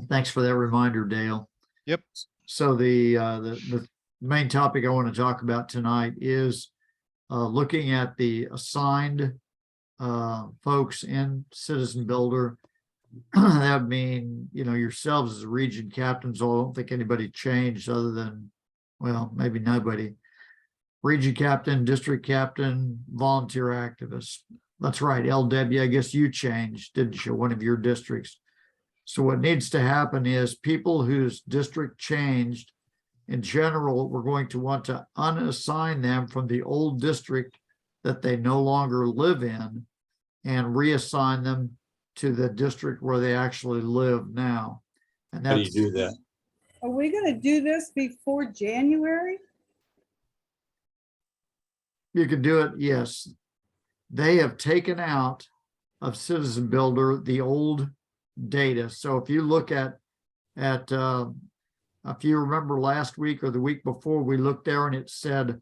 Thanks for that reminder, Dale. Yep. So the main topic I want to talk about tonight is looking at the assigned folks in Citizen Builder. That would mean, yourselves as region captains. I don't think anybody changed other than, well, maybe nobody. Region captain, district captain, volunteer activist. That's right, LW, I guess you changed, didn't you? One of your districts. So what needs to happen is people whose district changed, in general, we're going to want to unassign them from the old district that they no longer live in and reassign them to the district where they actually live now. And How do you that's, do that? Are we going to do this before January? you can do it, yes. They have taken out of Citizen Builder the old data. So if you look at if you remember last week or the week before, we looked there and it said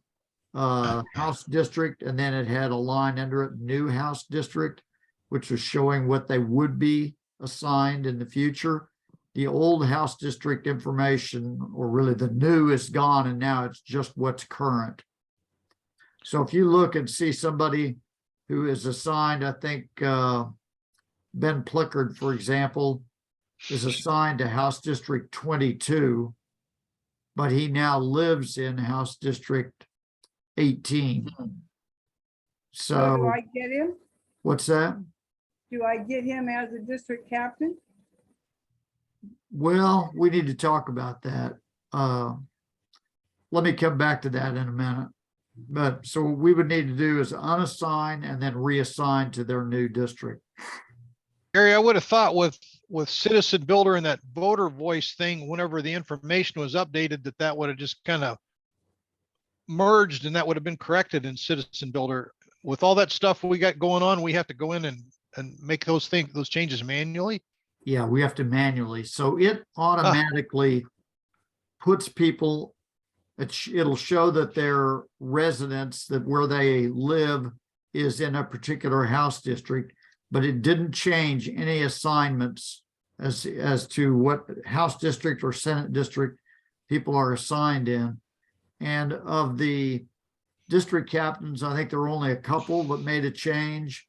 house district, and then it had a line under it, new house district, which was showing what they would be assigned in the future. The old house district information, or really the new, is gone, and now it's just what's current. So if you look and see somebody who is assigned, I think Ben Plickard, for example, is assigned to House District 22, but he now lives in House District 18. So do So I get him? what's that? Do I get him as a district captain? Well, we need to talk about that. Let me come back to that in a minute. But so what we would need to do is unassign and then reassign to their new district. Gary, I would have thought with Citizen Builder and that voter voice thing, whenever the information was updated, that would have just kind of merged and that would have been corrected in Citizen Builder. With all that stuff we got going on, we have to go in and make those changes manually. Yeah, we have to manually. So it automatically puts people, it'll show that their residence, that where they live is in a particular house district, but it didn't change any assignments as to what house district or Senate district people are assigned in. And of the district captains, I think there were only a couple that made a change.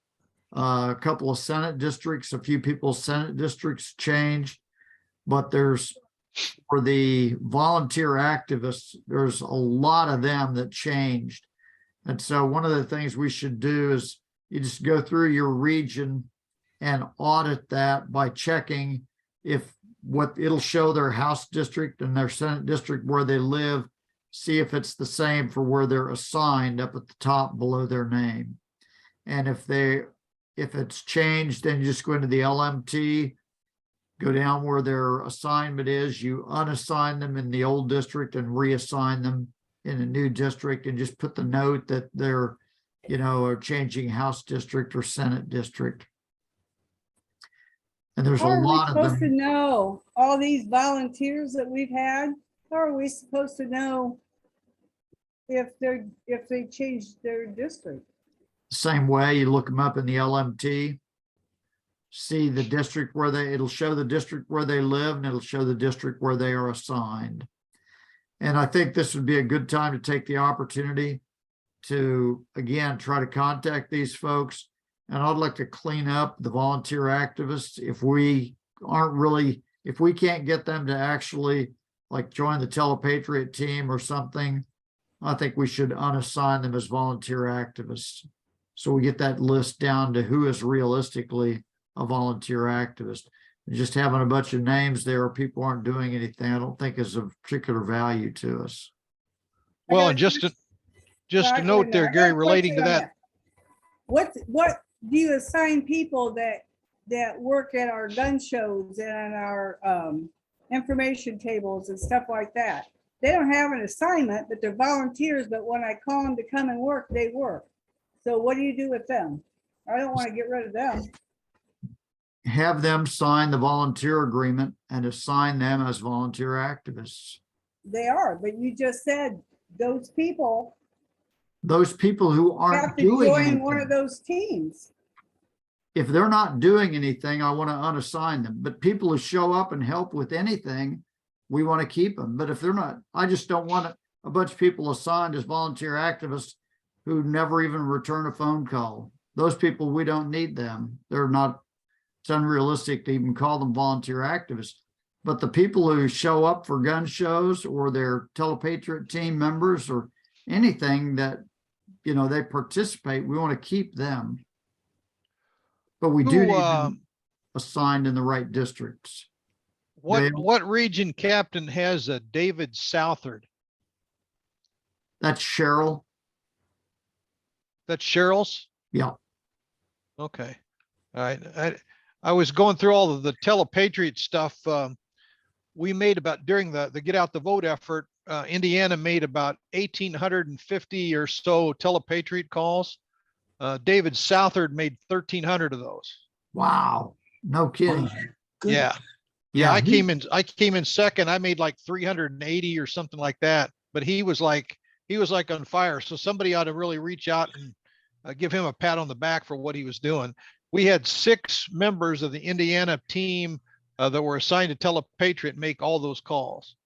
A couple of Senate districts, a few people's Senate districts changed, but for the volunteer activists, there's a lot of them that changed. And so one of the things we should do is you just go through your region and audit that by checking it'll show their house district and their Senate district where they live, see if it's the same for where they're assigned up at the top below their name. And if it's changed, then you just go into the LMT, go down where their assignment is, you unassign them in the old district and reassign them in a new district, and just put the note that they're, are changing house district or Senate district. And there's a lot of How are we supposed to them. know all these volunteers that we've had? How are we supposed to know if they changed their district? Same way, you look them up in the LMT, see the district it'll show the district where they live, and it'll show the district where they are assigned. And I think this would be a good time to take the opportunity to, again, try to contact these folks. And I'd like to clean up the volunteer activists. If we can't get them to actually like join the Telepatriot team or something, I think we should unassign them as volunteer activists. So we get that list down to who is realistically a volunteer activist. Just having a bunch of names there or people aren't doing anything, I don't think is of particular value to us. Well, and just a note there, Gary, relating to that. What do you assign people that work at our gun shows and our information tables and stuff like that? They don't have an assignment, but they're volunteers, but when I call them to come and work, they work. So what do you do with them? I don't want to get rid of them. Have them sign the volunteer agreement and assign them as volunteer activists. They are, but you just said those people Those people who have aren't to doing join anything. one of those teams. if they're not doing anything, I want to unassign them. But people who show up and help with anything, we want to keep them. But if they're not, I just don't want a bunch of people assigned as volunteer activists who never even return a phone call. Those people, we don't need them. They're not, it's unrealistic to even call them volunteer activists. But the people who show up for gun shows or they're Telepatriot team members or anything that, you know, they participate, we want to keep them. But we do Who, need them assigned in the right districts. Dale? what region captain has a David Southard? That's Cheryl. That's Cheryl's? Yeah. Okay. All right. I was going through all of the Telepatriot stuff. We made about during the get out the vote effort, Indiana made about 1,850 or so Telepatriot calls. David Southard made 1,300 of those. Wow. No kidding. Yeah. Yeah. I he- came in second. I made like 380 or something like that, but he was like on fire. So somebody ought to really reach out and give him a pat on the back for what he was doing. We had 6 members of the Indiana team that were assigned to Telepatriot make all those calls.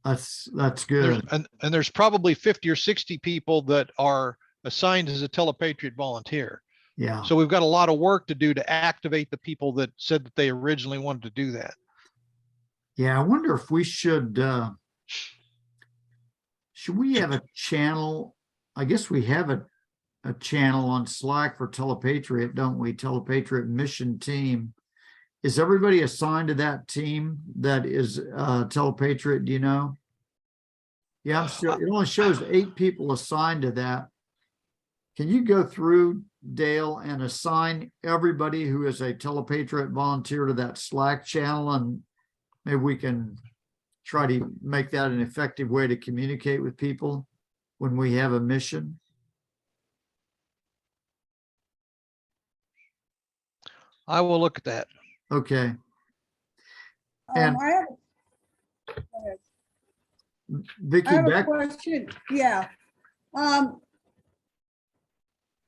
That's There's, good. and there's probably 50 or 60 people that are assigned as a Telepatriot volunteer. Yeah. So we've got a lot of work to do to activate the people that said that they originally wanted to do that. Yeah. I wonder if we should we have a channel? I guess we have a channel on Slack for Telepatriot, don't we? Telepatriot mission team. Is everybody assigned to that team that is Telepatriot? Do you know? Yeah, I'm sure it only shows 8 people assigned to that. Can you go through, Dale, and assign everybody who is a Telepatriot volunteer to that Slack channel, and maybe we can try to make that an effective way to communicate with people when we have a mission? I will look at that. Okay. And I have, Vicky, I have a back, question. Yeah.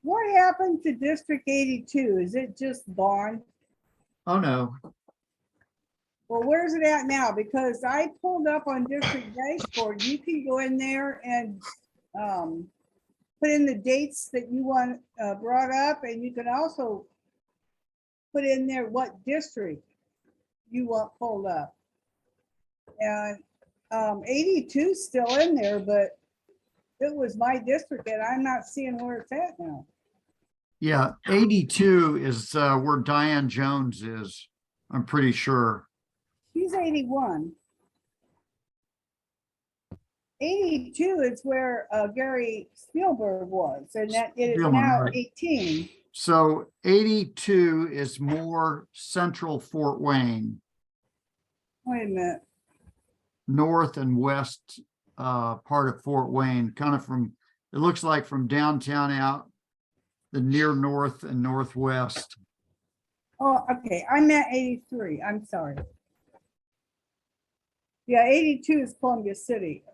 What happened to District 82? Is it just gone? oh no, Well, where's it at now? Because I pulled up on District Dashboard. You can go in there and put in the dates that you want brought up, and you can also put in there what district you want pulled up. And 82 is still in there, but it was my district, and I'm not seeing where it's at now. yeah, 82 is where Diane Jones is, I'm pretty sure. She's 81. 82 is where Gary Spielberg was, and that it is Spielman, now right. 18. So 82 is more central Fort Wayne, Wait a minute. north and west part of Fort Wayne, kind of from, it looks like from downtown out the near north and northwest. Oh, okay. I'm at 83. I'm sorry. Yeah, 82 is Columbia City.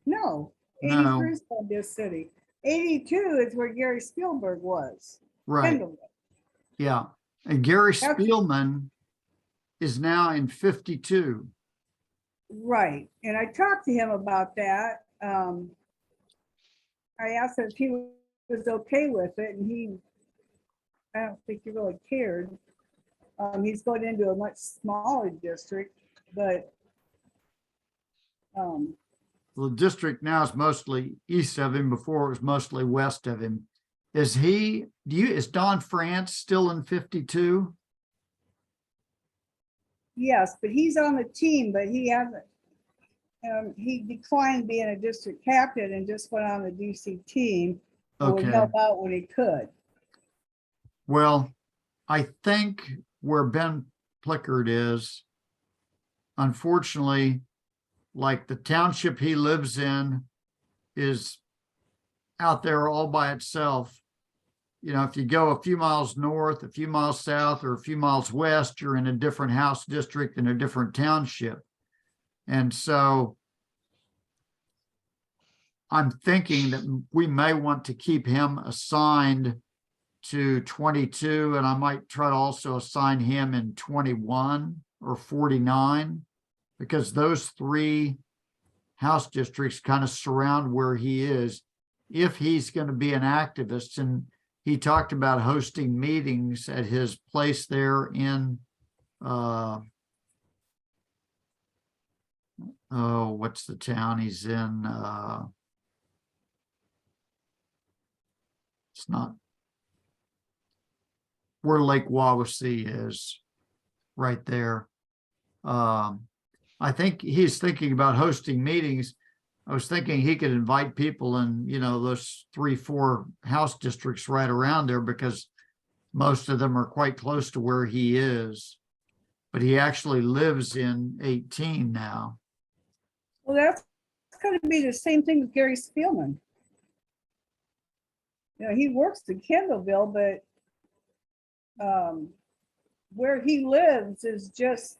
No, 83 is Columbia City. 82 is where Gary Spielberg was. Right, Kendall. yeah. And Gary That's- Spielman is now in 52. Right. And I talked to him about that. I asked him if he was okay with it, and I don't think he really cared. He's going into a much smaller district, but The district now is mostly east of him. Before it was mostly west of him. Is Don France still in 52? yes, but he's on the team, but he hasn't. He declined being a district captain and just went on the DC team. But would Okay. help out when he could. Well, I think where Ben Plickard is, unfortunately, like the township he lives in is out there all by itself. You know, if you go a few miles north, a few miles south, or a few miles west, you're in a different house district in a different township. And so I'm thinking that we may want to keep him assigned to 22, and I might try to also assign him in 21 or 49, because those three house districts kind of surround where he is. If he's going to be an activist, and he talked about hosting meetings at his place there in, oh, what's the town he's in? It's not where Lake Wawasee is, right there. I think he's thinking about hosting meetings. I was thinking he could invite people in, those 3-4 house districts right around there, because most of them are quite close to where he is. But he actually lives in 18 now. Well, that's going to be the same thing with Gary Spielman. He works in Kendallville, but where he lives is just.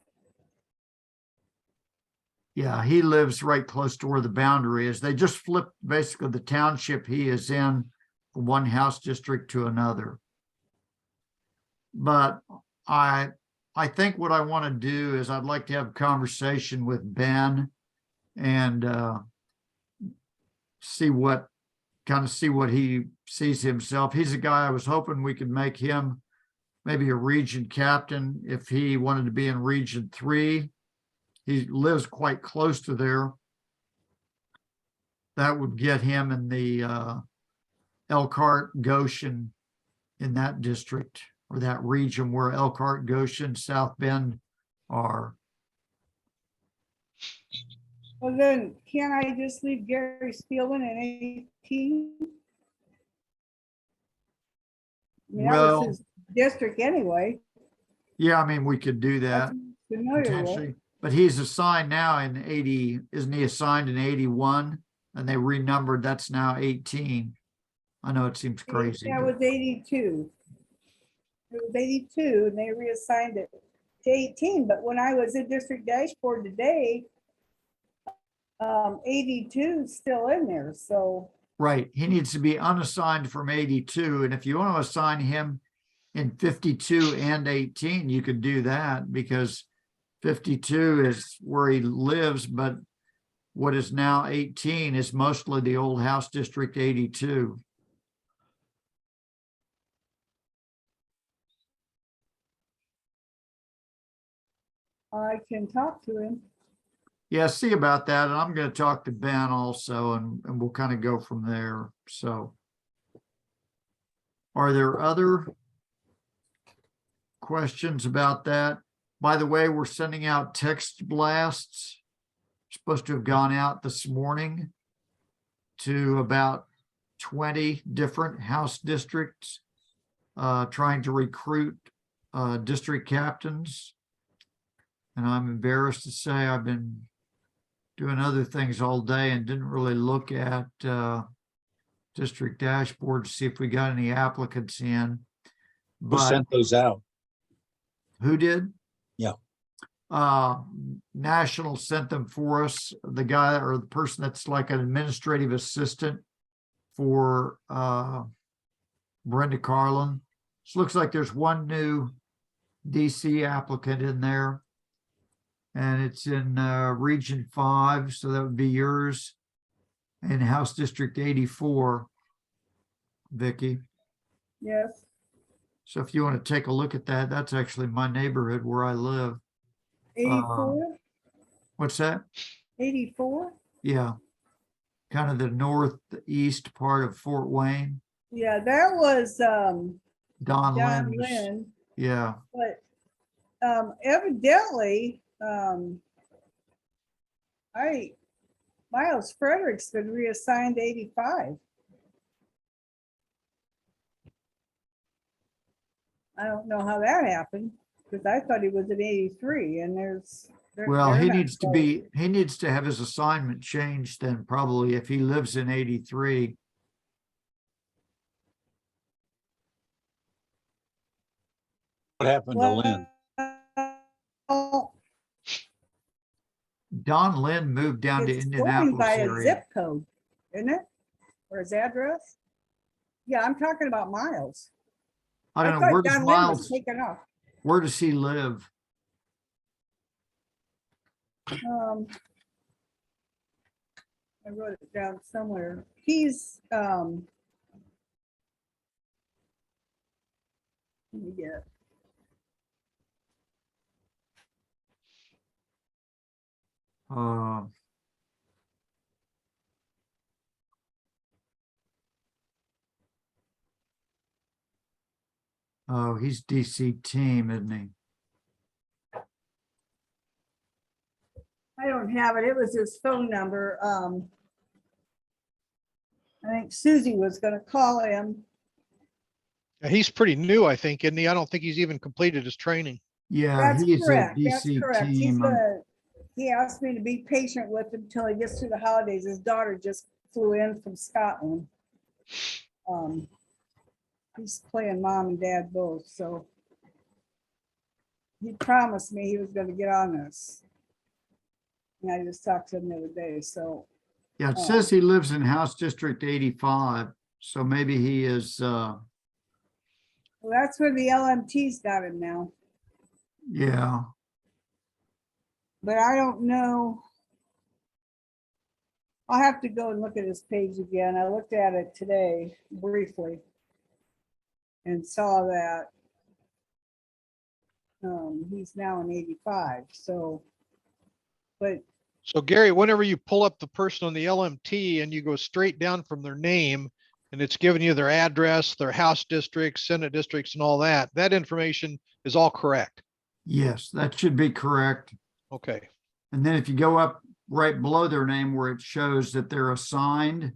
Yeah, he lives right close to where the boundary is. They just flipped basically the township he is in from one house district to another. But I think what I want to do is I'd like to have a conversation with Ben and see what he sees himself. He's a guy I was hoping we could make him maybe a region captain if he wanted to be in Region 3. He lives quite close to there. That would get him in the Elkhart, Goshen, in that district or that region where Elkhart, Goshen, South Bend are. Well, then can't I just leave Gary Spielman in 18? That Well, was his district anyway. Yeah, I mean, we could do that Familiar with. potentially, but he's assigned now in 80, isn't he assigned in 81? And they renumbered, that's now 18. I know it seems crazy. That was 82. It was 82 and they reassigned it to 18. But when I was in district dashboard today, 82 is still in there. So Right, he needs to be unassigned from 82. And if you want to assign him in 52 and 18, you could do that, because 52 is where he lives, but what is now 18 is mostly the old House District 82. I can talk to him. Yeah, see about that. And I'm going to talk to Ben also, and we'll kind of go from there. So are there other questions about that? By the way, we're sending out text blasts. Supposed to have gone out this morning to about 20 different House districts, trying to recruit district captains. And I'm embarrassed to say I've been doing other things all day and didn't really look at district dashboard to see if we got any applicants in. Who sent those out? Who did? Yeah. National sent them for us. The guy or the person that's like an administrative assistant for Brenda Carlin. So looks like there's one new DC applicant in there. And it's in Region 5, so that would be yours, and House District 84, Vicky. Yes. So if you want to take a look at that, that's actually my neighborhood where I live. 84. What's that? 84. Yeah, kind of the northeast part of Fort Wayne. Yeah, that was Don Don Lynn. Lynn. Yeah, But evidently, Miles Frederick's been reassigned to 85. I don't know how that happened, because I thought he was at 83, and well, they're he not needs to close. he needs to have his assignment changed then, probably, if he lives in 83. What happened to Lynn? Well, Don Lynn moved down to it's going Indianapolis by a area. zip code, isn't it? Or his address? Yeah, I'm talking about Miles. I I don't know, where thought does Don Lynn was Miles, taken off. where does he live? I wrote it down somewhere. He's, let me get it. Uh, oh, he's DC team, isn't he? I don't have it. It was his phone number. I think Susie was gonna call him. Yeah, he's pretty new, I think, isn't he? I don't think he's even completed his training. Yeah, That's he's a correct. That's DC correct. He's team. gonna, he asked me to be patient with him until he gets through the holidays. His daughter just flew in from Scotland. He's playing mom and dad both, so he promised me he was gonna get on this. And I just talked to him the other day, so Yeah, it says he lives in House District 85, so maybe he is, well, that's where the LMT's got him now. yeah. But I don't know. I'll have to go and look at his page again. I looked at it today briefly and saw that he's now in 85, so, but So Gary, whenever you pull up the person on the LMT and you go straight down from their name and it's giving you their address, their house districts, Senate districts and all that, that information is all correct. Yes, that should be correct. Okay. And then if you go up right below their name where it shows that they're assigned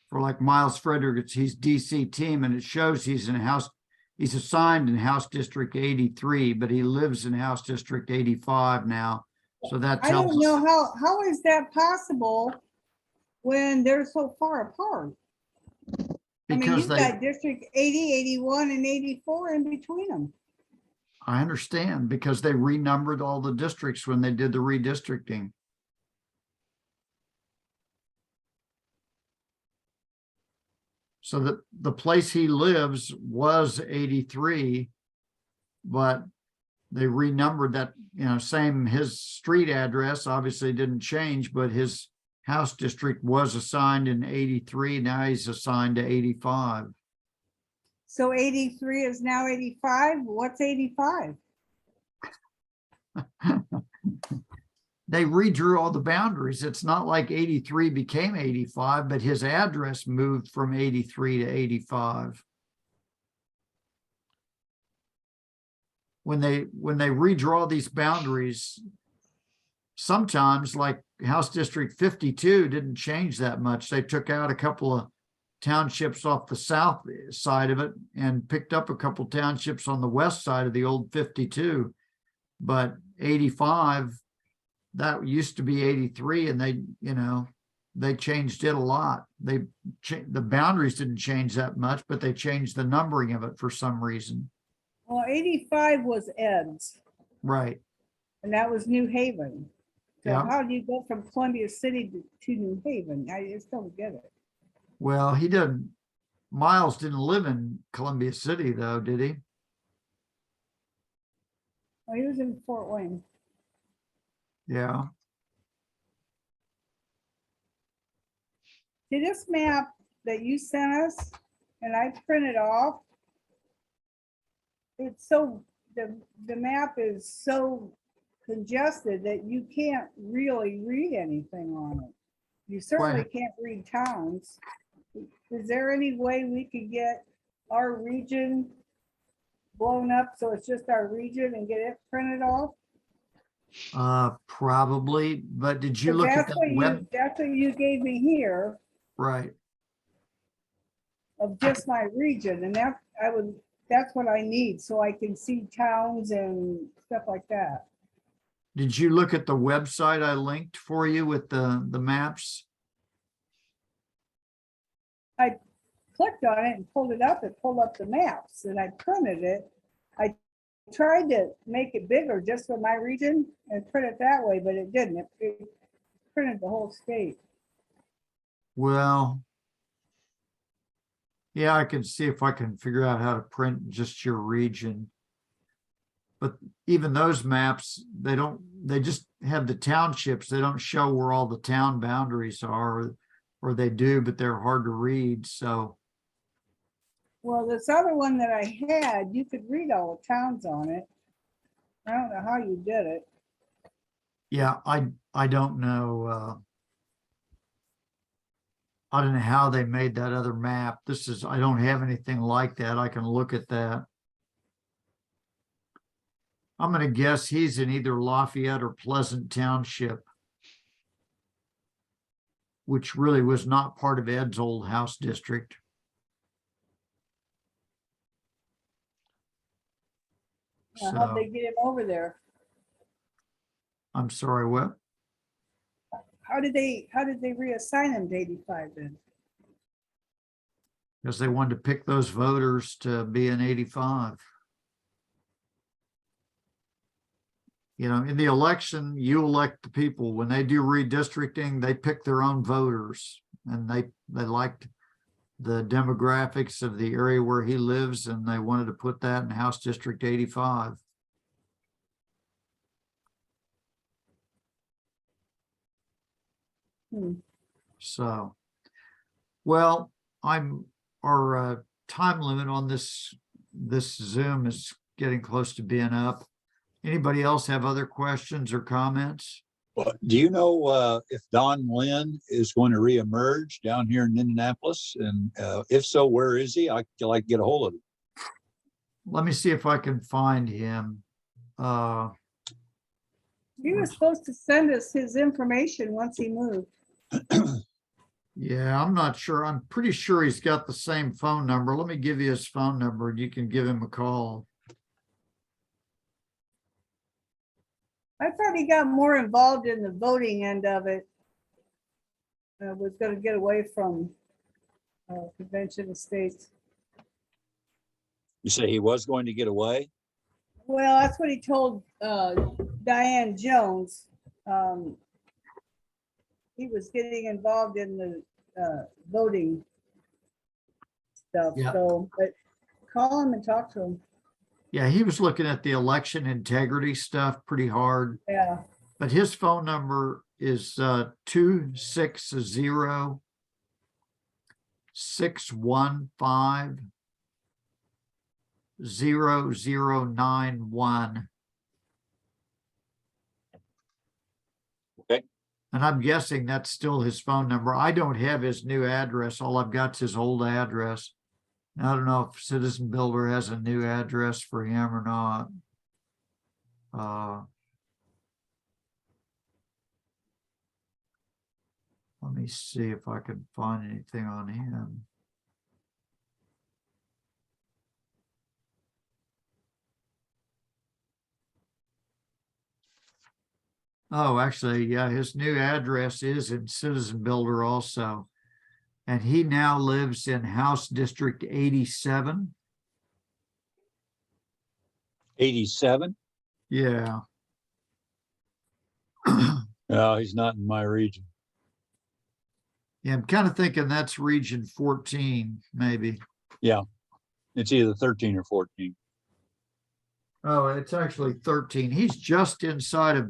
for like Miles Fredericks, he's DC team, and it shows he's assigned in House District 83, but he lives in House District 85 now. So that I tells don't know us, how is that possible when they're so far apart? I mean, because you've got District 80, 81, and 84 in between them. I understand, because they renumbered all the districts when they did the redistricting. So that the place he lives was 83, but they renumbered that, same, his street address obviously didn't change, but his house district was assigned in 83. Now he's assigned to 85. So 83 is now 85. What's 85? They redrew all the boundaries. It's not like 83 became 85, but his address moved from 83 to 85. When they redraw these boundaries, sometimes like House District 52 didn't change that much. They took out a couple of townships off the south side of it and picked up a couple townships on the west side of the old 52. But 85, that used to be 83, and they changed it a lot. The boundaries didn't change that much, but they changed the numbering of it for some reason. Well, 85 was Ed's, Right. and that was New Haven. So Yeah. how do you go from Columbia City to New Haven? I just don't get it. Well, Miles didn't live in Columbia City though, did he? Oh, he was in Fort Wayne. Yeah. See, this map that you sent us and I printed off, it's so, the map is so congested that you can't really read anything on it. You certainly can't read towns. Is there any way we could get our region blown up so it's just our region and get it printed off? Probably, but did you 'Cause look at that's that what web? that's what you gave me here Right. of just my region, and that's what I need, so I can see towns and stuff like that. Did you look at the website I linked for you with the maps? I clicked on it and pulled it up. It pulled up the maps, and I printed it. I tried to make it bigger just for my region and print it that way, but it didn't. It printed the whole state. Well, Yeah, I can see if I can figure out how to print just your region. But even those maps, they just have the townships. They don't show where all the town boundaries are, or they do, but they're hard to read. So, Well, this other one that I had, you could read all the towns on it. I don't know how you did it. yeah, I don't know. I don't know how they made that other map. I don't have anything like that. I can look at that. I'm gonna guess he's in either Lafayette or Pleasant Township, which really was not part of Ed's old house district. How'd they So, get him over there? I'm sorry, what? How did they reassign him to 85 then? Because they wanted to pick those voters to be in 85. You know, in the election, you elect the people. When they do redistricting, they pick their own voters, and they liked the demographics of the area where he lives, and they wanted to put that in House District 85. Hmm. So, well, our time limit on this Zoom is getting close to being up. Anybody else have other questions or comments? Well, do you know if Don Lynn is going to reemerge down here in Indianapolis? And if so, where is he? I'd like to get a hold of him. Let me see if I can find him. He was supposed to send us his information once he moved. Yeah, I'm not sure. I'm pretty sure he's got the same phone number. Let me give you his phone number and you can give him a call. I thought he got more involved in the voting end of it. Was going to get away from convention of states. You say he was going to get away? Well, that's what he told Diane Jones. He was getting involved in the voting stuff. Yeah. So, but call him and talk to him. Yeah, he was looking at the election integrity stuff pretty hard, Yeah. but his phone number is 260-615-0091. Okay. And I'm guessing that's still his phone number. I don't have his new address. All I've got is his old address. I don't know if Citizen Builder has a new address for him or not. Let me see if I can find anything on him. Oh, actually, yeah, his new address is in Citizen Builder also. And he now lives in House District 87. 87? Yeah. No, he's not in my region. Yeah, I'm kind of thinking that's region 14, maybe. Yeah, it's either 13 or 14. Oh, it's actually 13. He's just inside of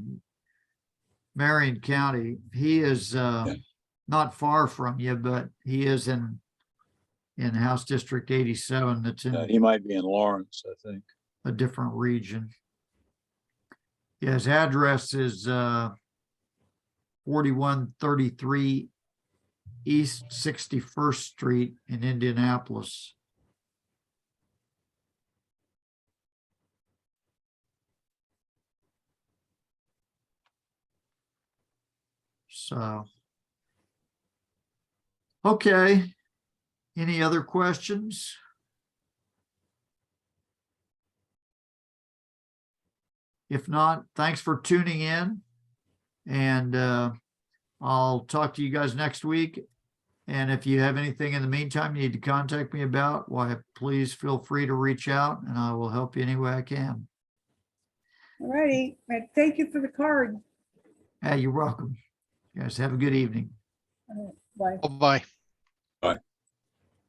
Marion County. He is not far from you, but he is in House District 87. That's in He might be in Lawrence, I think. a different region. Yeah, his address is 4133 East 61st Street in Indianapolis. So, okay. Any other questions? If not, thanks for tuning in. And I'll talk to you guys next week. And if you have anything in the meantime you need to contact me about, why, please feel free to reach out and I will help you any way I can. All righty. Thank you for the card. Hey, you're welcome. You guys have a good evening. Bye. Oh, bye. Bye.